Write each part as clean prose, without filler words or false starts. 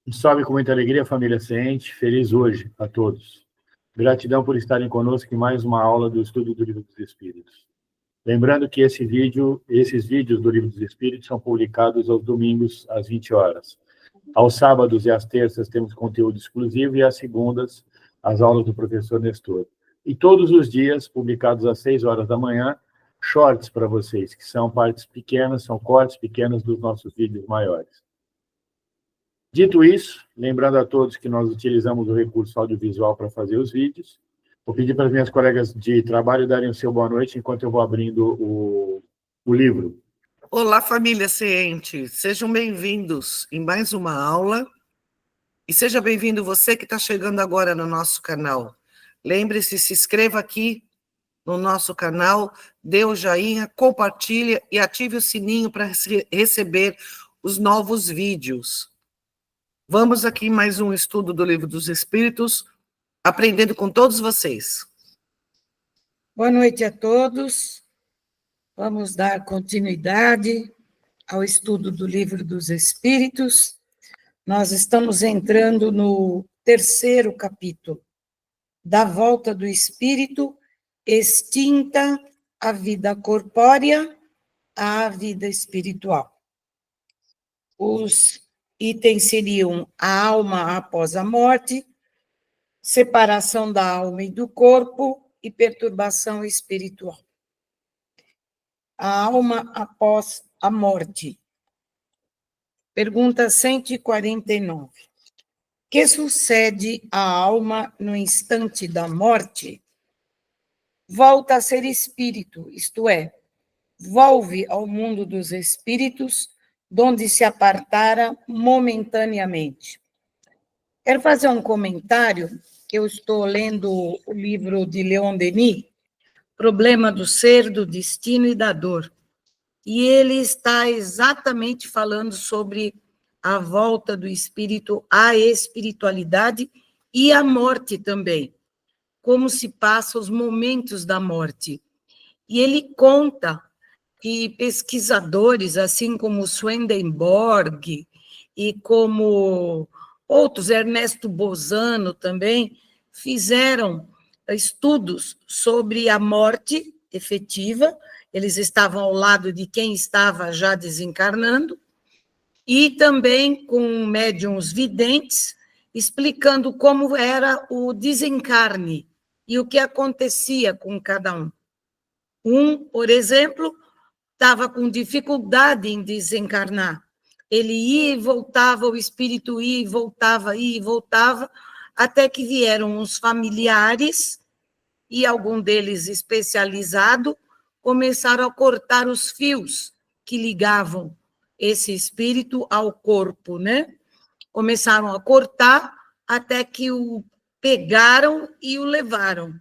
Sobe com muita alegria, família Ciente. Feliz hoje a todos. Gratidão por estarem conosco em mais uma aula do estudo do Livro dos Espíritos. Lembrando que esses vídeos do Livro dos Espíritos são publicados aos domingos, às 20 horas. Aos sábados e às terças temos conteúdo exclusivo e às segundas, as aulas do professor Nestor. E todos os dias, publicados às 6 horas da manhã, shorts para vocês, que são partes pequenas, são cortes pequenos dos nossos vídeos maiores. Dito isso, lembrando a todos que nós utilizamos o recurso audiovisual para fazer os vídeos, vou pedir para as minhas colegas de trabalho darem o seu boa noite enquanto eu vou abrindo o livro. Olá, família Ciente, sejam bem-vindos em mais uma aula e seja bem-vindo você que está chegando agora no nosso canal. Lembre-se, se inscreva aqui no nosso canal, dê o joinha, compartilhe e ative o sininho para receber os novos vídeos. Vamos aqui mais um estudo do Livro dos Espíritos, aprendendo com todos vocês. Boa noite a todos. Vamos dar continuidade ao estudo do Livro dos Espíritos. Nós estamos entrando no terceiro capítulo, da volta do espírito extinta a vida corpórea à vida espiritual. Os itens seriam a alma após a morte, separação da alma e do corpo e perturbação espiritual. A alma após a morte. Pergunta 149. Que sucede à alma no instante da morte? Volta a ser espírito, isto é, volve ao mundo dos espíritos, donde se apartara momentaneamente. Quero fazer um comentário, que eu estou lendo o livro de Leon Denis, Problema do Ser, do Destino e da Dor. E ele está exatamente falando sobre a volta do espírito à espiritualidade e à morte também, como se passam os momentos da morte. E ele conta que pesquisadores, assim como Swedenborg e como outros, Ernesto Bozano também, fizeram estudos sobre a morte efetiva. Eles estavam ao lado de quem estava já desencarnando, e também com médiuns videntes, explicando como era o desencarne e o que acontecia com cada um. Um, por exemplo, estava com dificuldade em desencarnar. Ele ia e voltava, o espírito ia e voltava, até que vieram uns familiares, e algum deles especializado, começaram a cortar os fios que ligavam esse espírito ao corpo, né? Começaram a cortar até que o pegaram e o levaram.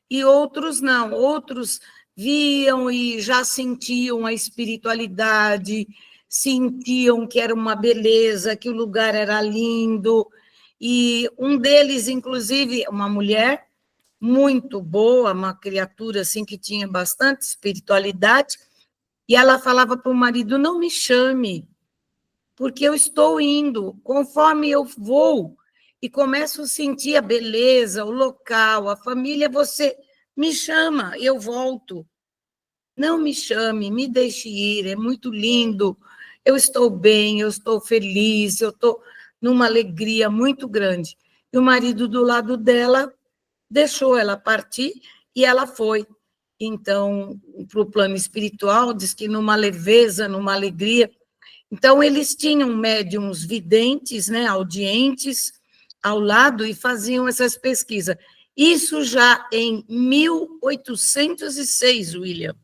E outros não, outros viam e já sentiam a espiritualidade, sentiam que era uma beleza, que o lugar era lindo, e um deles, inclusive, uma mulher muito boa, uma criatura assim que tinha bastante espiritualidade, e ela falava para o marido: não me chame, porque eu estou indo, conforme eu vou e começo a sentir a beleza, o local, a família, você me chama, eu volto. Não me chame, me deixe ir, é muito lindo, eu estou bem, eu estou feliz, eu estou numa alegria muito grande. E o marido do lado dela deixou ela partir e ela foi. Então, para o plano espiritual, diz que numa leveza, numa alegria. Então, eles tinham médiums videntes, né, audientes, ao lado e faziam essas pesquisas. Isso já em 1806, William.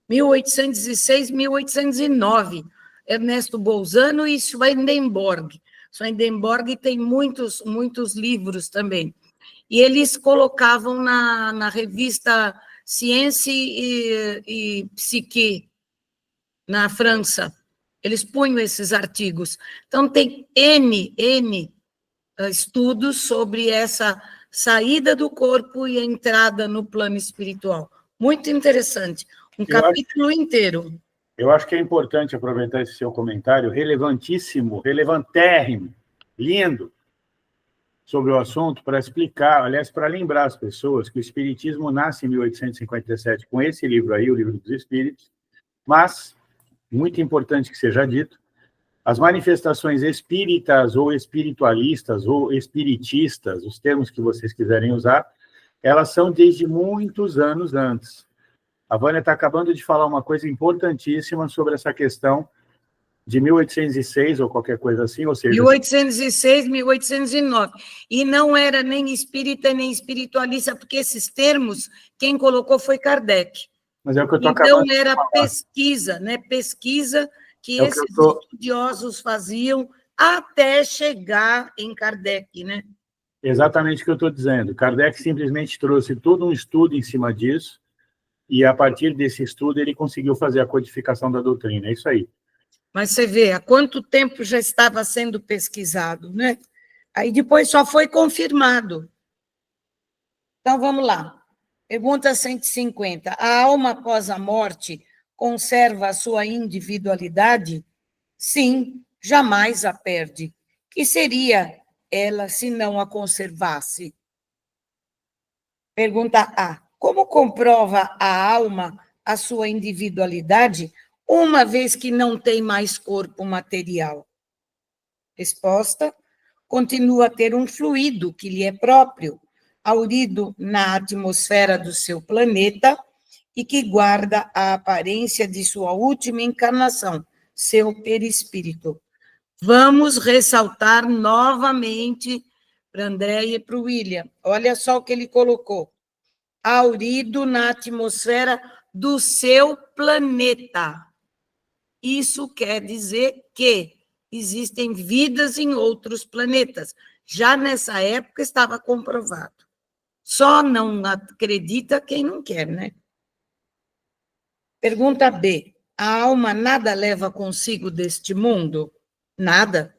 1806, 1809. Ernesto Bolzano e Swedenborg. Swedenborg tem muitos livros também. E eles colocavam na revista Ciência e Psique, na França. Eles punham esses artigos. Então, tem N estudos sobre essa saída do corpo e a entrada no plano espiritual. Muito interessante. Um capítulo inteiro. Eu acho que é importante aproveitar esse seu comentário, relevantíssimo, relevantérrimo, lindo sobre o assunto para explicar, aliás, para lembrar as pessoas que o Espiritismo nasce em 1857 com esse livro aí, o Livro dos Espíritos, mas, muito importante que seja dito, as manifestações espíritas ou espiritualistas ou espiritistas, os termos que vocês quiserem usar, elas são desde muitos anos antes. A Vânia está acabando de falar uma coisa importantíssima sobre essa questão de 1806 ou qualquer coisa assim, ou seja... 1806, 1809. E não era nem espírita, nem espiritualista, porque esses termos, quem colocou foi Kardec. Mas é o que eu estou Então, acabando de era falar. pesquisa, né? Pesquisa que É esses estudiosos faziam até chegar em Kardec, né? Exatamente o que eu estou dizendo. Kardec simplesmente trouxe todo um estudo em cima disso, e a partir desse estudo ele conseguiu fazer a codificação da doutrina. É isso aí. Mas você vê, há quanto tempo já estava sendo pesquisado, né? Aí depois só foi confirmado. Então, vamos lá. Pergunta 150. A alma após a morte conserva a sua individualidade? Sim, jamais a perde. Que seria ela se não a conservasse? Pergunta A. Como comprova a alma a sua individualidade, uma vez que não tem mais corpo material? Resposta: continua a ter um fluido que lhe é próprio, haurido na atmosfera do seu planeta e que guarda a aparência de sua última encarnação, seu perispírito. Vamos ressaltar novamente para André e para o William. Olha só o que ele colocou. Haurido na atmosfera do seu planeta. Isso quer dizer que existem vidas em outros planetas. Já nessa época estava comprovado. Só não acredita quem não quer, né? Pergunta B. A alma nada leva consigo deste mundo? Nada,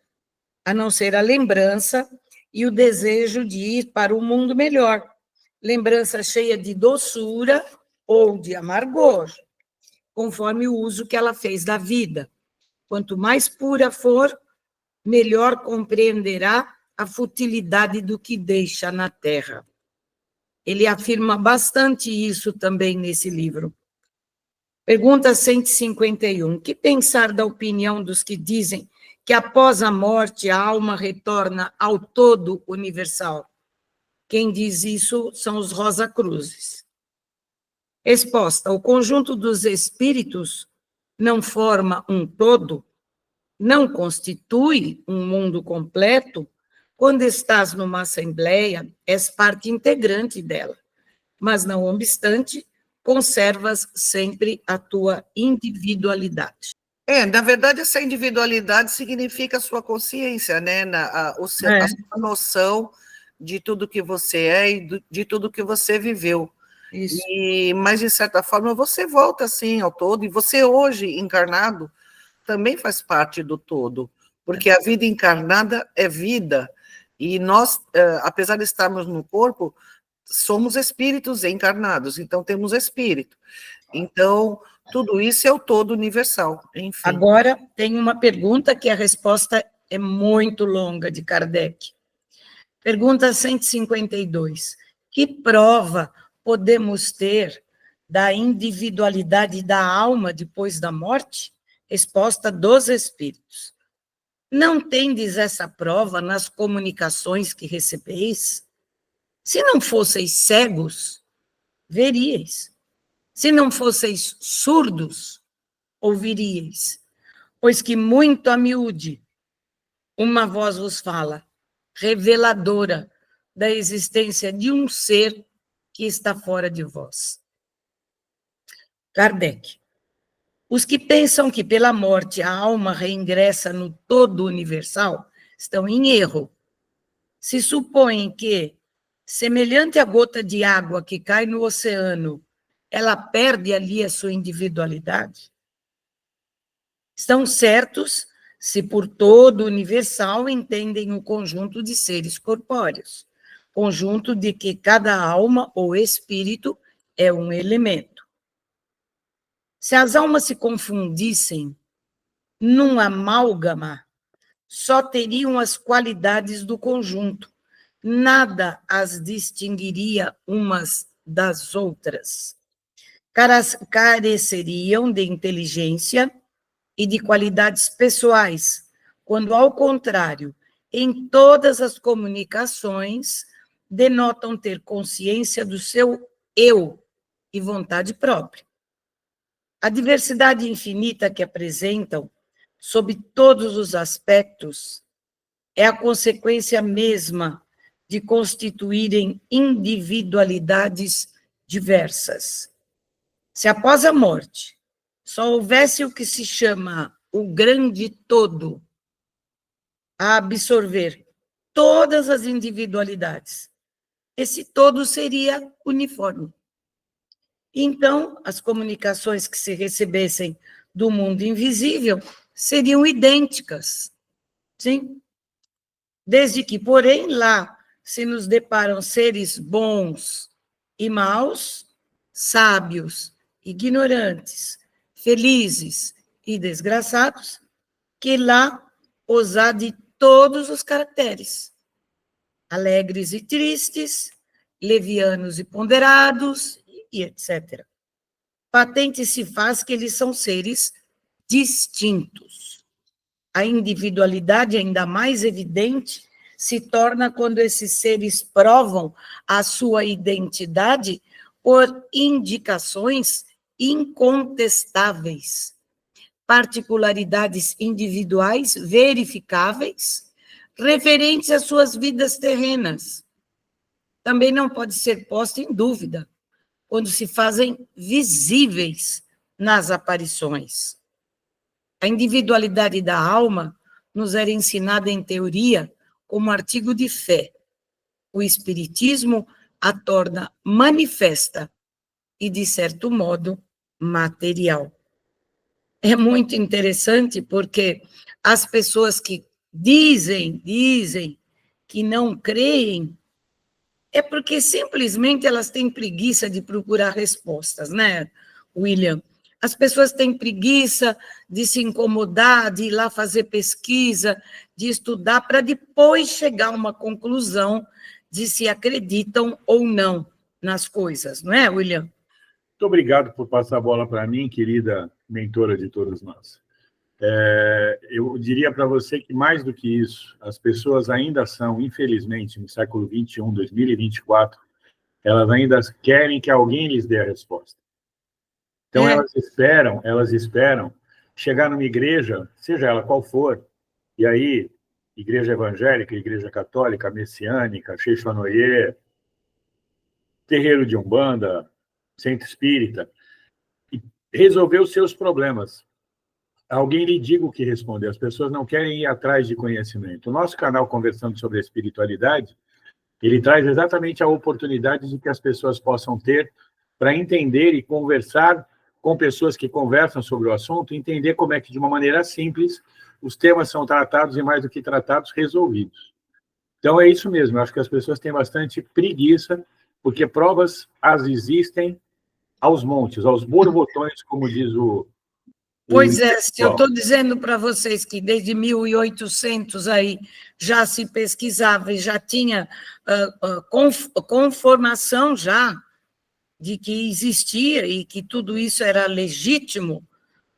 a não ser a lembrança e o desejo de ir para um mundo melhor. Lembrança cheia de doçura ou de amargor, conforme o uso que ela fez da vida. Quanto mais pura for, melhor compreenderá a futilidade do que deixa na Terra. Ele afirma bastante isso também nesse livro. Pergunta 151. Que pensar da opinião dos que dizem que após a morte a alma retorna ao todo universal? Quem diz isso são os Rosa-Cruzes. Resposta: o conjunto dos espíritos não forma um todo, não constitui um mundo completo. Quando estás numa assembleia, és parte integrante dela, mas, não obstante, conservas sempre a tua individualidade. Na verdade, essa individualidade significa a sua consciência, né? A sua noção de tudo que você é e de tudo que você viveu. Isso. Mas, de certa forma, você volta, assim, ao todo, e você, hoje, encarnado, também faz parte do todo, porque a vida encarnada é vida, e nós, apesar de estarmos no corpo, somos espíritos encarnados, então temos espírito. Então, tudo isso é o todo universal, enfim. Agora, tem uma pergunta que a resposta é muito longa, de Kardec. Pergunta 152. Que prova podemos ter da individualidade da alma depois da morte? Resposta dos espíritos. Não tendes essa prova nas comunicações que recebeis? Se não fosseis cegos, veríeis. Se não fosseis surdos, ouviríeis. Pois que muito a miúde, uma voz vos fala, reveladora da existência de um ser que está fora de vós. Kardec. Os que pensam que pela morte a alma reingressa no todo universal estão em erro. Se supõem que, semelhante à gota de água que cai no oceano, ela perde ali a sua individualidade. Estão certos se por todo universal entendem o conjunto de seres corpóreos, conjunto de que cada alma ou espírito é um elemento. Se as almas se confundissem num amálgama, só teriam as qualidades do conjunto. Nada as distinguiria umas das outras. Careceriam de inteligência e de qualidades pessoais, quando, ao contrário, em todas as comunicações, denotam ter consciência do seu eu e vontade própria. A diversidade infinita que apresentam, sob todos os aspectos, é a consequência mesma de constituírem individualidades diversas. Se após a morte só houvesse o que se chama o grande todo a absorver todas as individualidades, esse todo seria uniforme. Então, as comunicações que se recebessem do mundo invisível seriam idênticas, sim? Desde que, porém, lá se nos deparam seres bons e maus, sábios, ignorantes, felizes e desgraçados, que lá os há de todos os caracteres, alegres e tristes, levianos e ponderados, e etc. Patente se faz que eles são seres distintos. A individualidade ainda mais evidente se torna quando esses seres provam a sua identidade por indicações incontestáveis, particularidades individuais verificáveis, referentes às suas vidas terrenas. Também não pode ser posta em dúvida quando se fazem visíveis nas aparições. A individualidade da alma nos era ensinada em teoria como artigo de fé. O Espiritismo a torna manifesta e, de certo modo, material. É muito interessante porque as pessoas que dizem que não creem, é porque simplesmente elas têm preguiça de procurar respostas, né, William? As pessoas têm preguiça de se incomodar, de ir lá fazer pesquisa, de estudar, para depois chegar a uma conclusão de se acreditam ou não nas coisas, não é, William? Muito obrigado por passar a bola para mim, querida mentora de todos nós. Eu diria para você que, mais do que isso, as pessoas ainda são, infelizmente, no século XXI, 2024, elas ainda querem que alguém lhes dê a resposta. Então, elas esperam chegar numa igreja, seja ela qual for, e aí, igreja evangélica, igreja católica, messiânica, Xexonoye, terreiro de Umbanda, centro espírita, e resolver os seus problemas. Alguém lhe diga o que responder. As pessoas não querem ir atrás de conhecimento. O nosso canal, Conversando sobre a Espiritualidade, ele traz exatamente a oportunidade de que as pessoas possam ter para entender e conversar com pessoas que conversam sobre o assunto, entender como é que, de uma maneira simples, os temas são tratados e, mais do que tratados, resolvidos. Então, é isso mesmo. Eu acho que as pessoas têm bastante preguiça, porque provas as existem aos montes, aos borbotões, como diz o... Pois é, se eu estou dizendo para vocês que desde 1800 aí já se pesquisava e já tinha conformação já de que existia e que tudo isso era legítimo,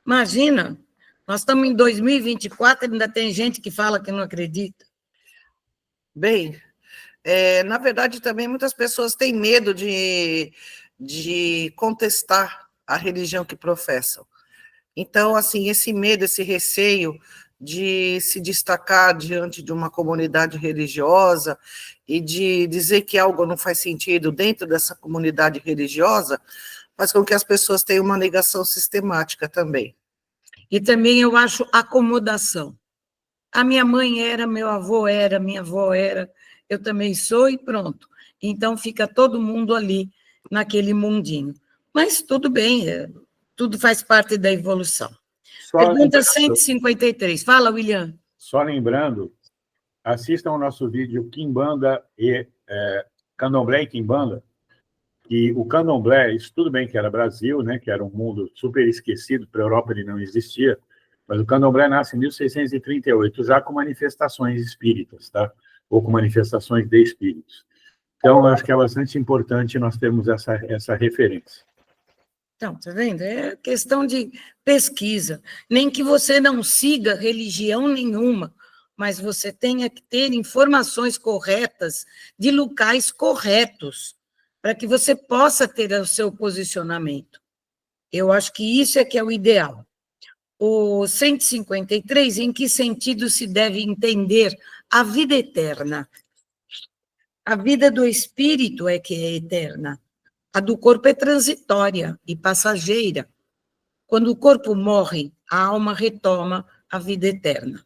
imagina, nós estamos em 2024 e ainda tem gente que fala que não acredita. Bem, na verdade também muitas pessoas têm medo de contestar a religião que professam. Então, assim, esse medo, esse receio de se destacar diante de uma comunidade religiosa e de dizer que algo não faz sentido dentro dessa comunidade religiosa, faz com que as pessoas tenham uma negação sistemática também. E também eu acho acomodação. A minha mãe era, meu avô era, minha avó era, eu também sou e pronto. Então, fica todo mundo ali naquele mundinho. Mas tudo bem, tudo faz parte da evolução. Pergunta 153. Fala, William. Só lembrando, assistam ao nosso vídeo Quimbanda e Candomblé e Quimbanda, que o Candomblé, isso tudo bem que era Brasil, né, que era um mundo super esquecido, para a Europa ele não existia, Mas o Candomblé nasce em 1638, já com manifestações espíritas, tá? Ou com manifestações de espíritos. Então, eu acho que é bastante importante nós termos essa referência. Então, tá vendo? É questão de pesquisa. Nem que você não siga religião nenhuma, mas você tenha que ter informações corretas de locais corretos, para que você possa ter o seu posicionamento. Eu acho que isso é que é o ideal. O 153, em que sentido se deve entender a vida eterna? A vida do espírito é que é eterna. A do corpo é transitória e passageira. Quando o corpo morre, a alma retoma a vida eterna.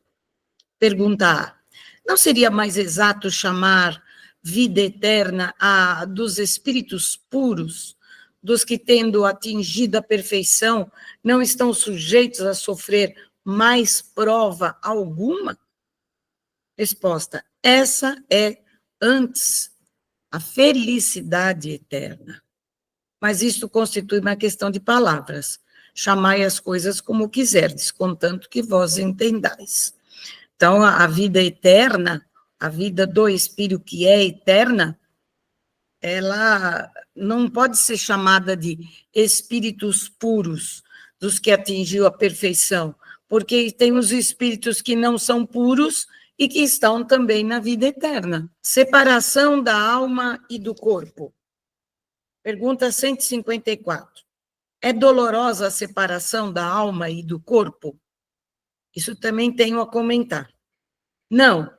Pergunta A. Não seria mais exato chamar vida eterna a dos espíritos puros, dos que, tendo atingido a perfeição, não estão sujeitos a sofrer mais prova alguma? Resposta. Essa é antes a felicidade eterna. Mas isto constitui uma questão de palavras. Chamai as coisas como quiserdes, contanto que vós entendais. Então, a vida eterna, a vida do Espírito que é eterna, ela não pode ser chamada de espíritos puros, dos que atingiu a perfeição, porque tem os espíritos que não são puros e que estão também na vida eterna. Separação da alma e do corpo. Pergunta 154. É dolorosa a separação da alma e do corpo? Isso também tenho a comentar. Não.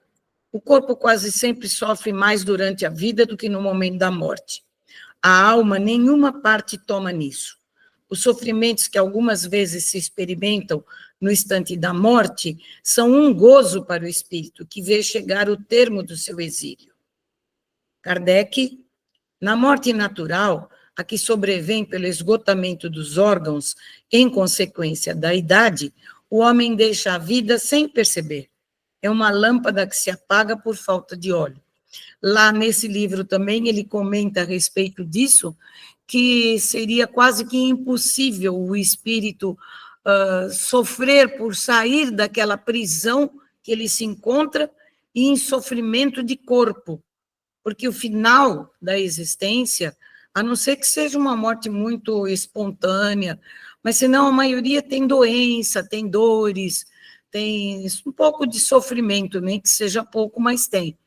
O corpo quase sempre sofre mais durante a vida do que no momento da morte. A alma, nenhuma parte toma nisso. Os sofrimentos que algumas vezes se experimentam no instante da morte são um gozo para o espírito, que vê chegar o termo do seu exílio. Kardec, na morte natural, a que sobrevém pelo esgotamento dos órgãos em consequência da idade, o homem deixa a vida sem perceber. É uma lâmpada que se apaga por falta de óleo. Lá nesse livro também ele comenta a respeito disso, que seria quase que impossível o espírito sofrer por sair daquela prisão que ele se encontra e em sofrimento de corpo, porque o final da existência, a não ser que seja uma morte muito espontânea, mas senão a maioria tem doença, tem dores, tem um pouco de sofrimento, nem que seja pouco, mas tem.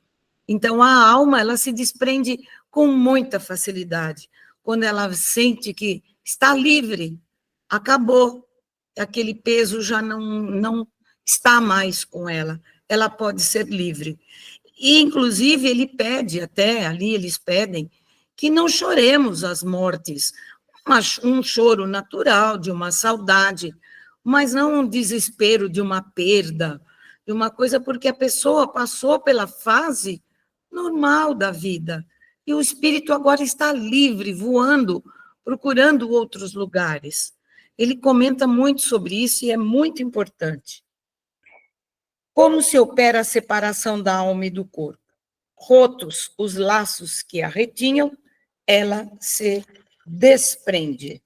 Então, a alma, ela se desprende com muita facilidade, quando ela sente que está livre, acabou, aquele peso já não está mais com ela pode ser livre. E, inclusive, ele pede, até ali eles pedem, que não choremos as mortes, um choro natural, de uma saudade, mas não um desespero de uma perda, de uma coisa, porque a pessoa passou pela fase normal da vida, e o espírito agora está livre, voando, procurando outros lugares. Ele comenta muito sobre isso e é muito importante. Como se opera a separação da alma e do corpo? Rotos os laços que a retinham, ela se desprende.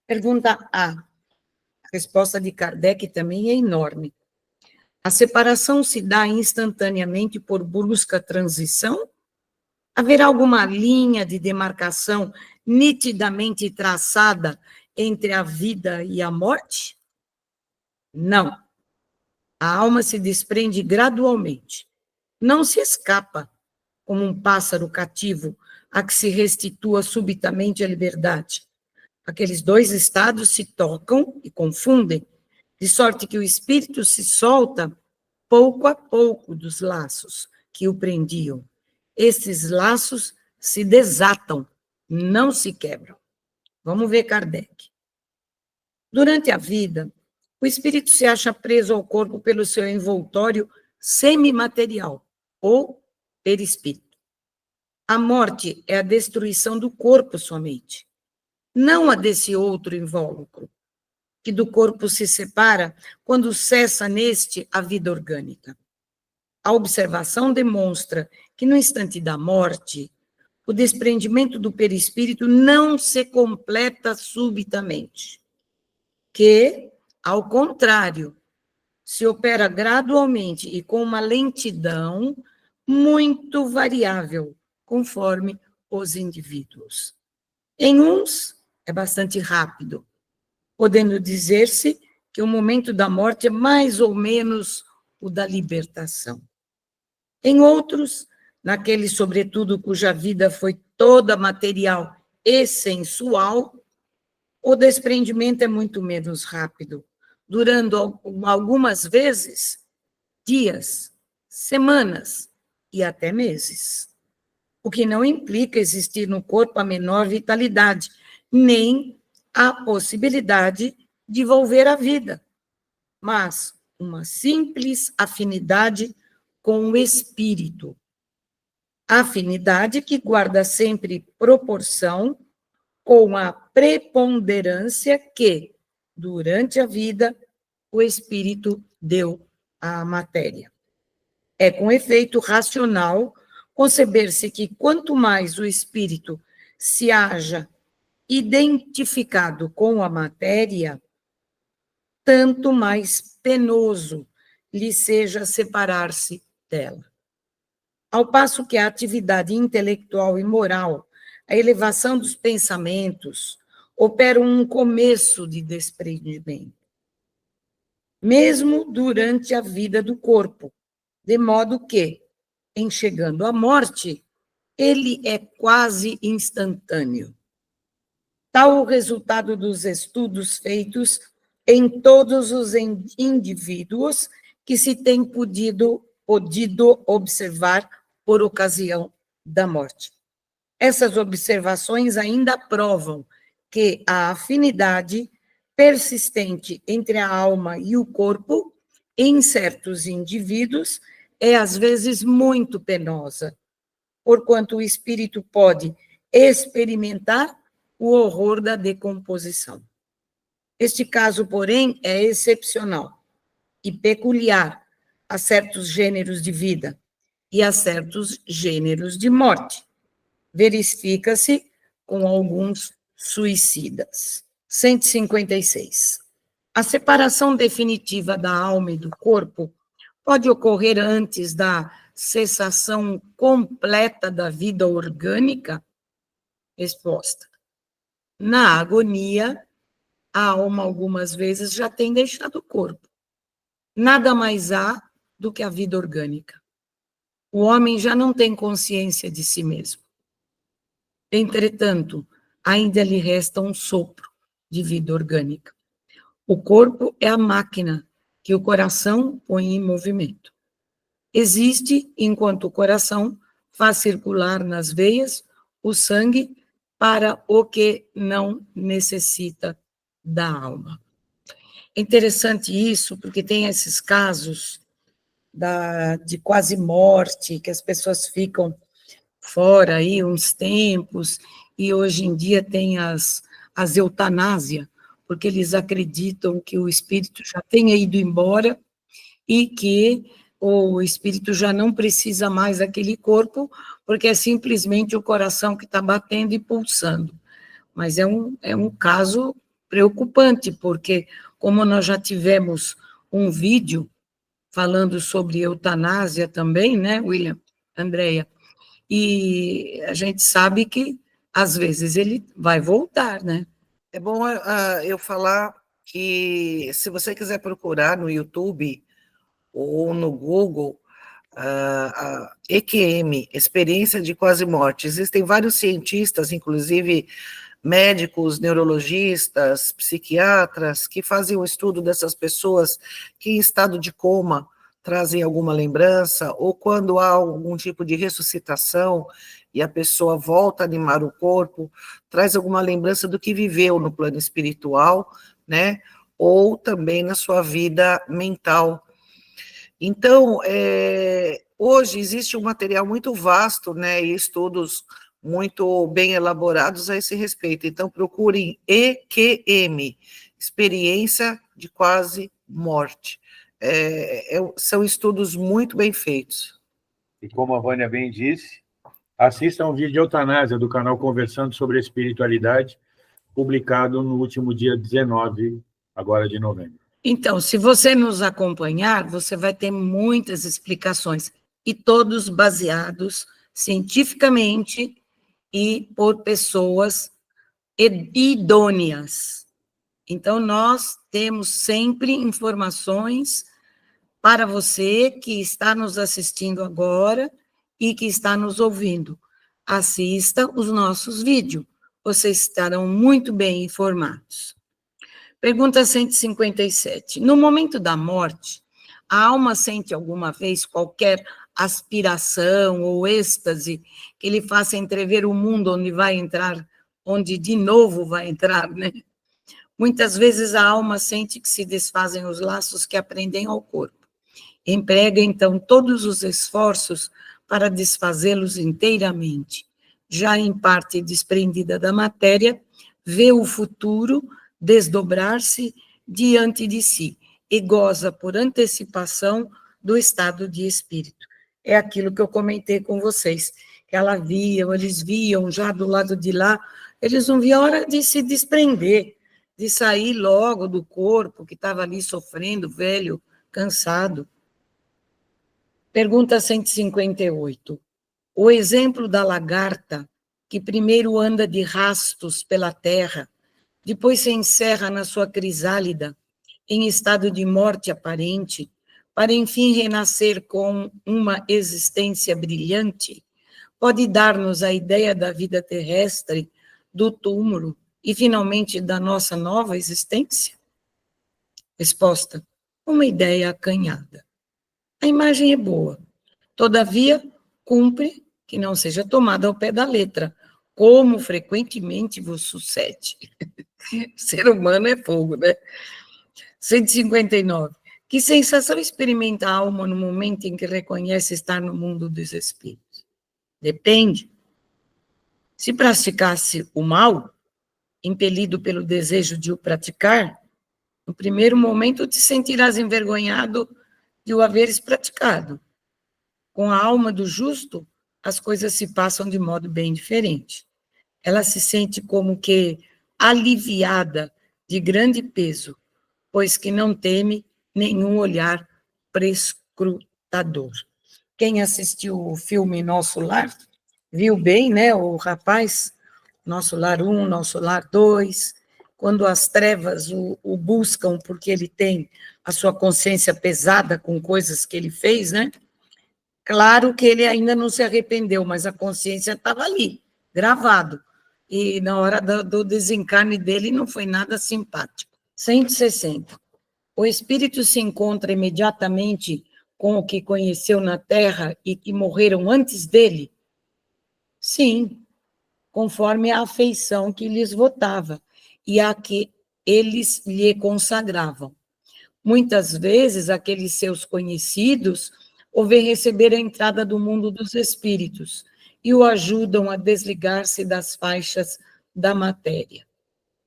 Pergunta A. A resposta de Kardec também é enorme. A separação se dá instantaneamente por brusca transição? Haverá alguma linha de demarcação nitidamente traçada entre a vida e a morte? Não. A alma se desprende gradualmente. Não se escapa, como um pássaro cativo, a que se restitua subitamente a liberdade. Aqueles dois estados se tocam e confundem, de sorte que o espírito se solta pouco a pouco dos laços que o prendiam. Esses laços se desatam, não se quebram. Vamos ver Kardec. Durante a vida, o espírito se acha preso ao corpo pelo seu envoltório semimaterial, ou perispírito. A morte é a destruição do corpo somente, não a desse outro invólucro, que do corpo se separa quando cessa neste a vida orgânica. A observação demonstra que no instante da morte, o desprendimento do perispírito não se completa subitamente, que Ao contrário, se opera gradualmente e com uma lentidão muito variável, conforme os indivíduos. Em uns, é bastante rápido, podendo dizer-se que o momento da morte é mais ou menos o da libertação. Em outros, naqueles, sobretudo, cuja vida foi toda material e sensual, o desprendimento é muito menos rápido, durando algumas vezes dias, semanas e até meses. O que não implica existir no corpo a menor vitalidade, nem a possibilidade de volver à vida, mas uma simples afinidade com o espírito. Afinidade que guarda sempre proporção com a preponderância que, durante a vida, o espírito deu à matéria. É com efeito racional conceber-se que quanto mais o espírito se haja identificado com a matéria, tanto mais penoso lhe seja separar-se dela. Ao passo que a atividade intelectual e moral, a elevação dos pensamentos, operam um começo de desprendimento, mesmo durante a vida do corpo, de modo que, em chegando à morte, ele é quase instantâneo. Tal o resultado dos estudos feitos em todos os indivíduos que se tem podido observar por ocasião da morte. Essas observações ainda provam que a afinidade persistente entre a alma e o corpo, em certos indivíduos, é às vezes muito penosa, porquanto o espírito pode experimentar o horror da decomposição. Este caso, porém, é excepcional e peculiar a certos gêneros de vida e a certos gêneros de morte. Verifica-se com alguns suicidas. 156. A separação definitiva da alma e do corpo pode ocorrer antes da cessação completa da vida orgânica? Resposta. Na agonia, a alma algumas vezes já tem deixado o corpo. Nada mais há do que a vida orgânica. O homem já não tem consciência de si mesmo. Entretanto, ainda lhe resta um sopro de vida orgânica. O corpo é a máquina que o coração põe em movimento. Existe enquanto o coração faz circular nas veias o sangue para o que não necessita da alma. É interessante isso, porque tem esses casos de quase morte, que as pessoas ficam fora aí uns tempos, e hoje em dia tem as eutanásia, porque eles acreditam que o espírito já tenha ido embora e que o espírito já não precisa mais daquele corpo, porque é simplesmente o coração que está batendo e pulsando. Mas é um caso preocupante, porque como nós já tivemos um vídeo falando sobre eutanásia também, né, William, Andréia, e a gente sabe que, às vezes, ele vai voltar, né? É bom eu falar que, se você quiser procurar no YouTube ou no Google, a EQM, Experiência de Quase Morte, existem vários cientistas, inclusive médicos, neurologistas, psiquiatras, que fazem um estudo dessas pessoas que, em estado de coma, trazem alguma lembrança, ou quando há algum tipo de ressuscitação e a pessoa volta a animar o corpo, traz alguma lembrança do que viveu no plano espiritual, né? Ou também na sua vida mental. Então, hoje existe um material muito vasto, né? E estudos muito bem elaborados a esse respeito. Então, procurem EQM, Experiência de Quase Morte. São estudos muito bem feitos. E como a Vânia bem disse, assistam ao vídeo de eutanásia do canal Conversando sobre a Espiritualidade, publicado no último dia 19, agora de novembro. Então, se você nos acompanhar, você vai ter muitas explicações, e todos baseados cientificamente e por pessoas idôneas. Então, nós temos sempre informações para você que está nos assistindo agora e que está nos ouvindo. Assista os nossos vídeos, vocês estarão muito bem informados. Pergunta 157. No momento da morte, a alma sente alguma vez qualquer aspiração ou êxtase que lhe faça entrever o mundo onde vai entrar, onde de novo vai entrar, né? Muitas vezes a alma sente que se desfazem os laços que aprendem ao corpo. Emprega, então, todos os esforços para desfazê-los inteiramente. Já em parte desprendida da matéria, vê o futuro desdobrar-se diante de si e goza por antecipação do estado de espírito. É aquilo que eu comentei com vocês, que eles viam já do lado de lá, eles não viam a hora de se desprender, de sair logo do corpo que estava ali sofrendo, velho, cansado. Pergunta 158. O exemplo da lagarta, que primeiro anda de rastos pela terra, depois se encerra na sua crisálida, em estado de morte aparente, para enfim renascer com uma existência brilhante, pode dar-nos a ideia da vida terrestre, do túmulo e, finalmente, da nossa nova existência? Resposta: uma ideia acanhada. A imagem é boa, todavia, cumpre que não seja tomada ao pé da letra, como frequentemente vos sucede. Ser humano é fogo, né? 159. Que sensação experimenta a alma no momento em que reconhece estar no mundo dos espíritos? Depende. Se praticasse o mal, impelido pelo desejo de o praticar, no primeiro momento te sentirás envergonhado de o haveres praticado. Com a alma do justo, as coisas se passam de modo bem diferente. Ela se sente como que aliviada de grande peso, pois que não teme nenhum olhar prescrutador. Quem assistiu o filme Nosso Lar, viu bem, né, o rapaz, Nosso Lar 1, Nosso Lar 2, quando as trevas o buscam porque ele tem a sua consciência pesada com coisas que ele fez, né? Claro que ele ainda não se arrependeu, mas a consciência estava ali, gravado. E na hora do desencarne dele não foi nada simpático. 160. O espírito se encontra imediatamente com o que conheceu na Terra e que morreram antes dele? Sim, conforme a afeição que lhes votava e a que eles lhe consagravam. Muitas vezes, aqueles seus conhecidos o vêm receber a entrada do mundo dos espíritos e o ajudam a desligar-se das faixas da matéria.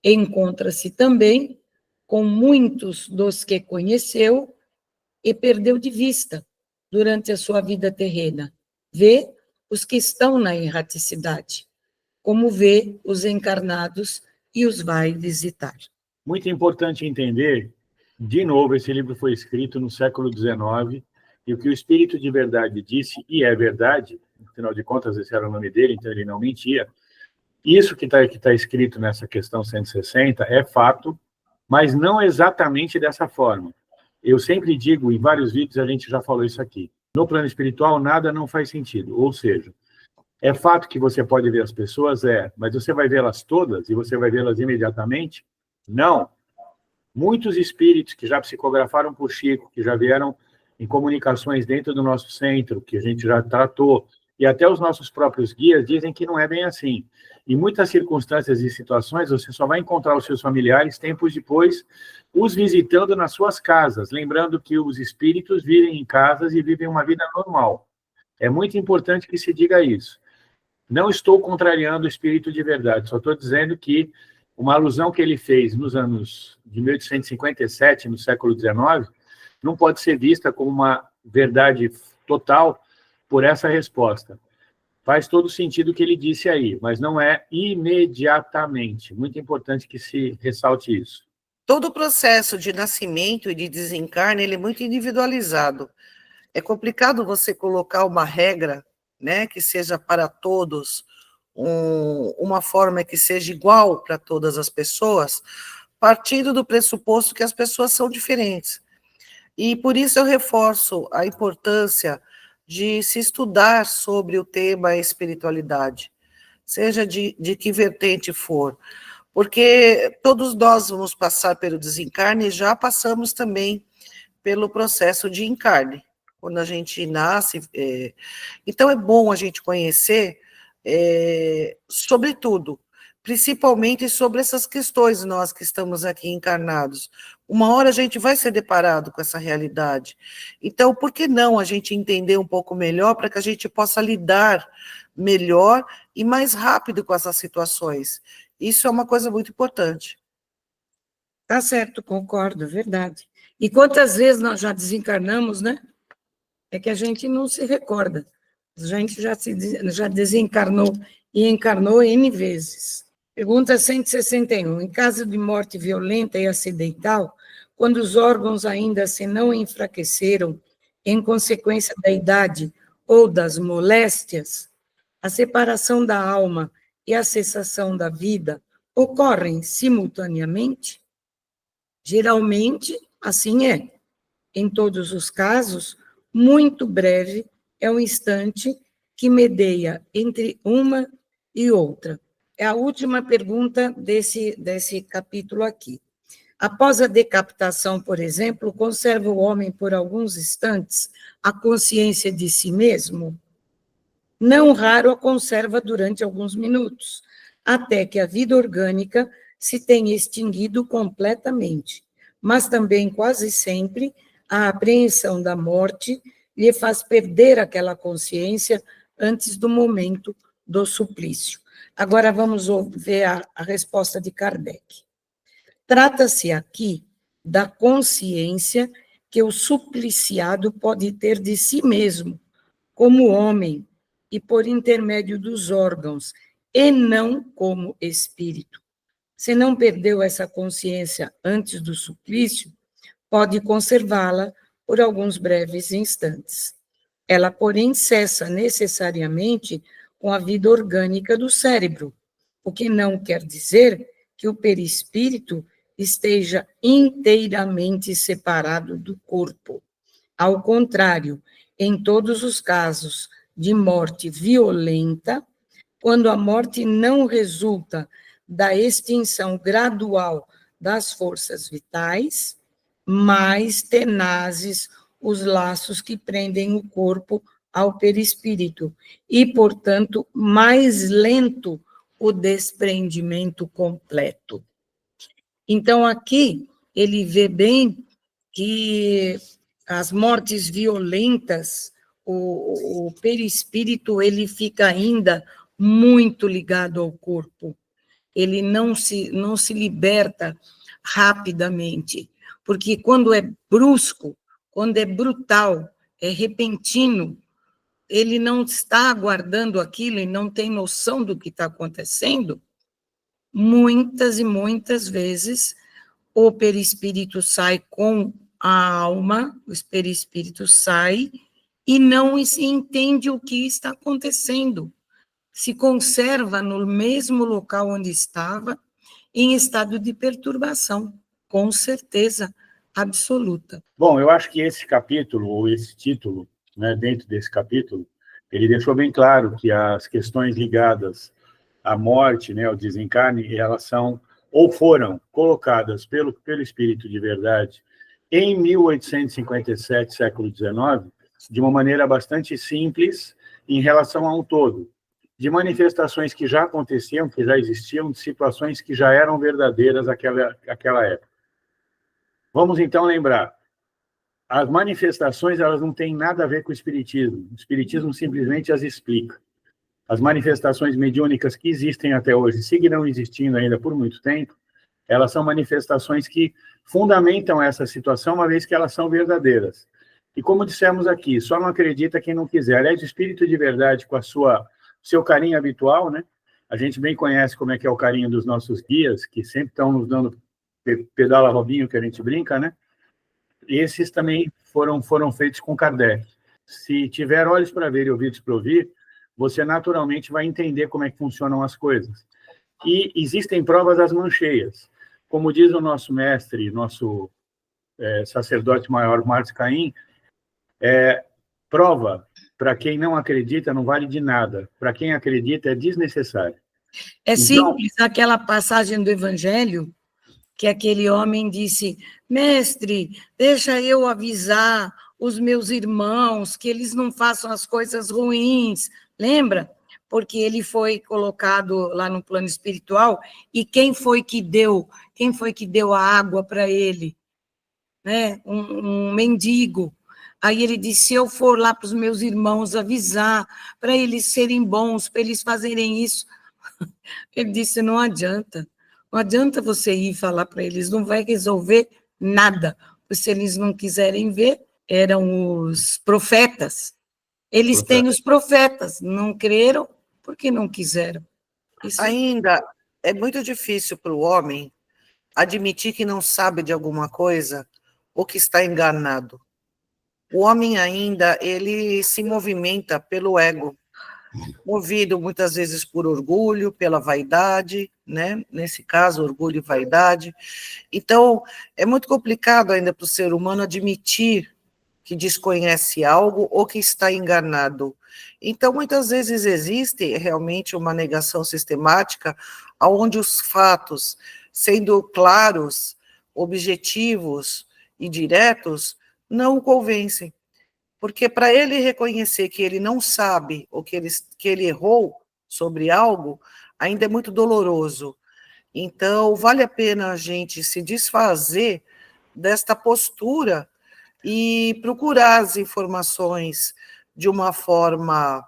Encontra-se também com muitos dos que conheceu e perdeu de vista durante a sua vida terrena. Vê os que estão na erraticidade, como vê os encarnados e os vai visitar. Muito importante entender, de novo, esse livro foi escrito no século XIX, e o que o Espírito de Verdade disse, e é verdade, afinal de contas, esse era o nome dele, então ele não mentia. Isso que está escrito nessa questão 160 é fato, mas não exatamente dessa forma. Eu sempre digo, em vários vídeos a gente já falou isso aqui, no plano espiritual nada não faz sentido, ou seja, é fato que você pode ver as pessoas, mas você vai vê-las todas e você vai vê-las imediatamente? Não. Muitos espíritos que já psicografaram por Chico, que já vieram em comunicações dentro do nosso centro, que a gente já tratou, e até os nossos próprios guias dizem que não é bem assim. Em muitas circunstâncias e situações, você só vai encontrar os seus familiares tempos depois, os visitando nas suas casas, lembrando que os espíritos vivem em casas e vivem uma vida normal. É muito importante que se diga isso. Não estou contrariando o Espírito de Verdade, só estou dizendo que uma alusão que ele fez nos anos de 1857, no século XIX, não pode ser vista como uma verdade total por essa resposta. Faz todo sentido o que ele disse aí, mas não é imediatamente. Muito importante que se ressalte isso. todo o processo de nascimento e de desencarne, ele é muito individualizado. É complicado você colocar uma regra, né, que seja para todos, uma forma que seja igual para todas as pessoas, partindo do pressuposto que as pessoas são diferentes. E por isso eu reforço a importância de se estudar sobre o tema espiritualidade, seja de que vertente for, porque todos nós vamos passar pelo desencarne e já passamos também pelo processo de encarne, quando a gente nasce. Então é bom a gente conhecer sobre tudo, principalmente sobre essas questões, nós que estamos aqui encarnados. Uma hora a gente vai ser deparado com essa realidade. Então, por que não a gente entender um pouco melhor para que a gente possa lidar melhor e mais rápido com essas situações? Isso é uma coisa muito importante. Tá certo, concordo, verdade. E quantas vezes nós já desencarnamos, né? É que a gente não se recorda. A gente já desencarnou e encarnou N vezes. Pergunta 161. Em caso de morte violenta e acidental, quando os órgãos ainda se não enfraqueceram em consequência da idade ou das moléstias, a separação da alma e a cessação da vida ocorrem simultaneamente? Geralmente, assim é. Em todos os casos, muito breve é o instante que medeia entre uma e outra. É a última pergunta desse capítulo aqui. Após a decapitação, por exemplo, conserva o homem por alguns instantes a consciência de si mesmo? Não raro a conserva durante alguns minutos, até que a vida orgânica se tenha extinguido completamente. Mas também, quase sempre, a apreensão da morte lhe faz perder aquela consciência antes do momento do suplício. Agora vamos ver a resposta de Kardec. Trata-se aqui da consciência que o supliciado pode ter de si mesmo, como homem, e por intermédio dos órgãos, e não como espírito. Se não perdeu essa consciência antes do suplício, pode conservá-la por alguns breves instantes. Ela, porém, cessa necessariamente com a vida orgânica do cérebro, o que não quer dizer que o perispírito esteja inteiramente separado do corpo. Ao contrário, em todos os casos de morte violenta, quando a morte não resulta da extinção gradual das forças vitais, mais tenazes os laços que prendem o corpo ao perispírito e, portanto, mais lento o desprendimento completo. Então, aqui, ele vê bem que as mortes violentas, o perispírito, ele fica ainda muito ligado ao corpo. Ele não se liberta rapidamente, porque quando é brusco, quando é brutal, é repentino, ele não está aguardando aquilo e não tem noção do que está acontecendo, muitas e muitas vezes o perispírito sai com a alma, o perispírito sai e não se entende o que está acontecendo. Se conserva no mesmo local onde estava, em estado de perturbação, com certeza absoluta. Bom, eu acho que esse capítulo, ou esse título, né, dentro desse capítulo, ele deixou bem claro que as questões ligadas à morte, né, ao desencarne, elas são, ou foram, colocadas pelo Espírito de Verdade em 1857, século XIX, de uma maneira bastante simples em relação a um todo, de manifestações que já aconteciam, que já existiam, de situações que já eram verdadeiras naquela época. Vamos, então, lembrar, as manifestações, elas não têm nada a ver com o Espiritismo. O Espiritismo simplesmente as explica. As manifestações mediúnicas que existem até hoje, seguirão existindo ainda por muito tempo, elas são manifestações que fundamentam essa situação, uma vez que elas são verdadeiras. E como dissemos aqui, só não acredita quem não quiser. Aliás, o Espírito de Verdade, com seu carinho habitual, né? A gente bem conhece como é que é o carinho dos nossos guias, que sempre estão nos dando pedala Robinho, que a gente brinca, né? Esses também foram feitos com Kardec. Se tiver olhos para ver e ouvidos para ouvir, você naturalmente vai entender como é que funcionam as coisas. E existem provas às mãos cheias. Como diz o nosso mestre, nosso sacerdote maior, Marcos Caim, prova, para quem não acredita, não vale de nada. Para quem acredita, é desnecessário. É simples, aquela passagem do Evangelho, que aquele homem disse, mestre, deixa eu avisar os meus irmãos que eles não façam as coisas ruins, lembra? Porque ele foi colocado lá no plano espiritual, e quem foi que deu a água para ele? Né? Um mendigo. Aí ele disse, se eu for lá para os meus irmãos avisar, para eles serem bons, para eles fazerem isso, ele disse, não adianta você ir falar para eles, não vai resolver nada, porque se eles não quiserem ver, eram os profetas, eles têm os profetas, não creram porque não quiseram. Isso... Ainda é muito difícil para o homem admitir que não sabe de alguma coisa ou que está enganado. O homem ainda, ele se movimenta pelo ego, movido muitas vezes por orgulho, pela vaidade, né? Nesse caso, orgulho e vaidade. Então, é muito complicado ainda para o ser humano admitir que desconhece algo ou que está enganado. Então, muitas vezes existe realmente uma negação sistemática, onde os fatos, sendo claros, objetivos e diretos, não o convencem. Porque para ele reconhecer que ele não sabe ou que ele errou sobre algo, ainda é muito doloroso. Então, vale a pena a gente se desfazer desta postura e procurar as informações de uma forma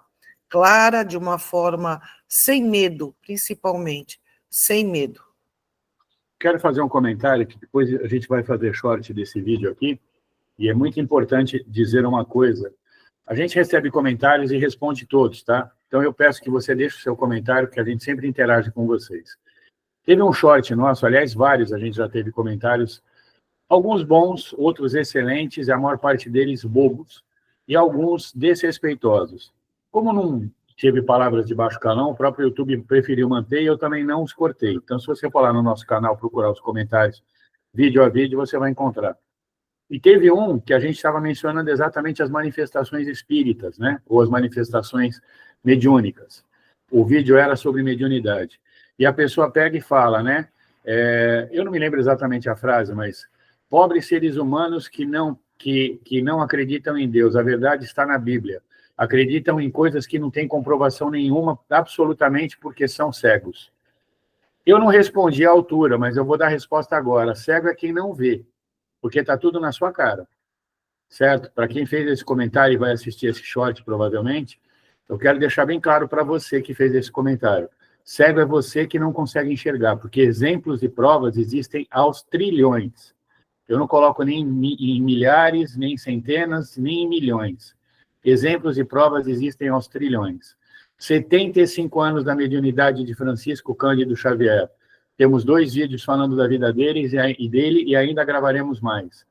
clara, de uma forma sem medo, principalmente, sem medo. Quero fazer um comentário, que depois a gente vai fazer short desse vídeo aqui, e é muito importante dizer uma coisa. A gente recebe comentários e responde todos, tá? Então eu peço que você deixe o seu comentário, que a gente sempre interage com vocês. Teve um short nosso, aliás, vários, a gente já teve comentários, alguns bons, outros excelentes, e a maior parte deles bobos, e alguns desrespeitosos. Como não teve palavras de baixo calão, o próprio YouTube preferiu manter, e eu também não os cortei. Então, se você for lá no nosso canal procurar os comentários, vídeo a vídeo, você vai encontrar. E teve um que a gente estava mencionando exatamente as manifestações espíritas, né? Ou as manifestações mediúnicas. O vídeo era sobre mediunidade. E a pessoa pega e fala, né? Eu não me lembro exatamente a frase, mas pobres seres humanos que não acreditam em Deus, a verdade está na Bíblia. Acreditam em coisas que não têm comprovação nenhuma, absolutamente porque são cegos. Eu não respondi à altura, mas eu vou dar a resposta agora. Cego é quem não vê, porque está tudo na sua cara, certo? Para quem fez esse comentário e vai assistir esse short, provavelmente, eu quero deixar bem claro para você que fez esse comentário. Cego é você que não consegue enxergar, porque exemplos e provas existem aos trilhões. Eu não coloco nem em milhares, nem em centenas, nem em milhões. Exemplos e provas existem aos trilhões. 75 anos da mediunidade de Francisco Cândido Xavier. Temos 2 vídeos falando da vida dele e ainda gravaremos mais.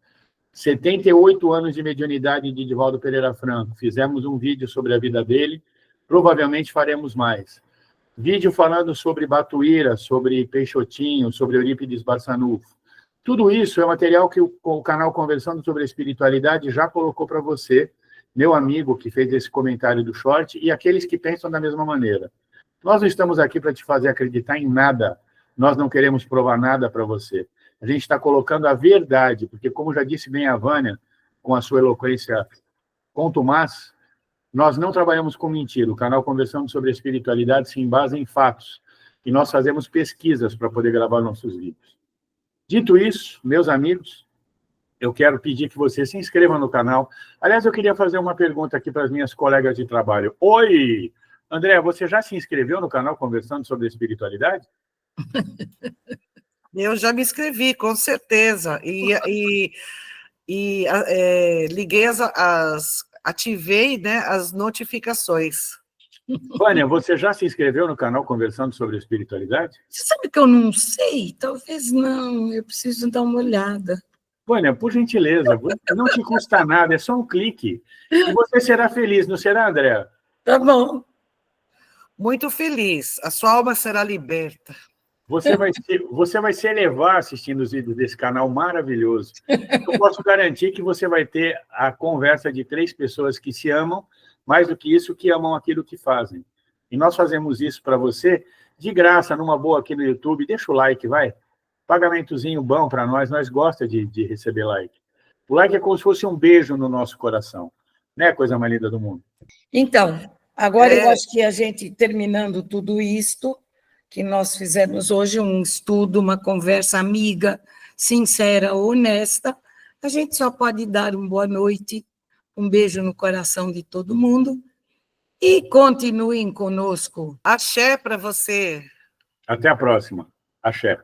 78 anos de mediunidade de Divaldo Pereira Franco. Fizemos um vídeo sobre a vida dele. Provavelmente faremos mais. Vídeo falando sobre Batuíra, sobre Peixotinho, sobre Eurípides Barçanufo. Tudo isso é material que o canal Conversando sobre a Espiritualidade já colocou para você, meu amigo que fez esse comentário do short, e aqueles que pensam da mesma maneira. Nós não estamos aqui para te fazer acreditar em nada. Nós não queremos provar nada para você. A gente está colocando a verdade, porque, como já disse bem a Vânia, com a sua eloquência contumaz, nós não trabalhamos com mentira. O canal Conversando sobre a Espiritualidade se embasa em fatos. E nós fazemos pesquisas para poder gravar nossos vídeos. Dito isso, meus amigos, eu quero pedir que você se inscreva no canal. Aliás, eu queria fazer uma pergunta aqui para as minhas colegas de trabalho. Oi! André, você já se inscreveu no canal Conversando sobre a Espiritualidade? Eu já me inscrevi, com certeza. Liguei ativei, né, as notificações. Vânia, você já se inscreveu no canal Conversando sobre Espiritualidade? Você sabe que eu não sei? Talvez não, eu preciso dar uma olhada. Vânia, por gentileza, não te custa nada, é só um clique. E você será feliz, não será, Andréa? Tá bom. Muito feliz. A sua alma será liberta. Você vai se elevar assistindo os vídeos desse canal maravilhoso. Eu posso garantir que você vai ter a conversa de 3 pessoas que se amam, mais do que isso, que amam aquilo que fazem. E nós fazemos isso para você de graça, numa boa aqui no YouTube. Deixa o like, vai. Pagamentozinho bom para nós gostamos de receber like. O like é como se fosse um beijo no nosso coração. Não é a coisa mais linda do mundo? Então, agora eu acho que a gente, terminando tudo isto, que nós fizemos hoje, um estudo, uma conversa amiga, sincera, honesta, a gente só pode dar uma boa noite, um beijo no coração de todo mundo e continuem conosco. Axé para você. Até a próxima. Axé.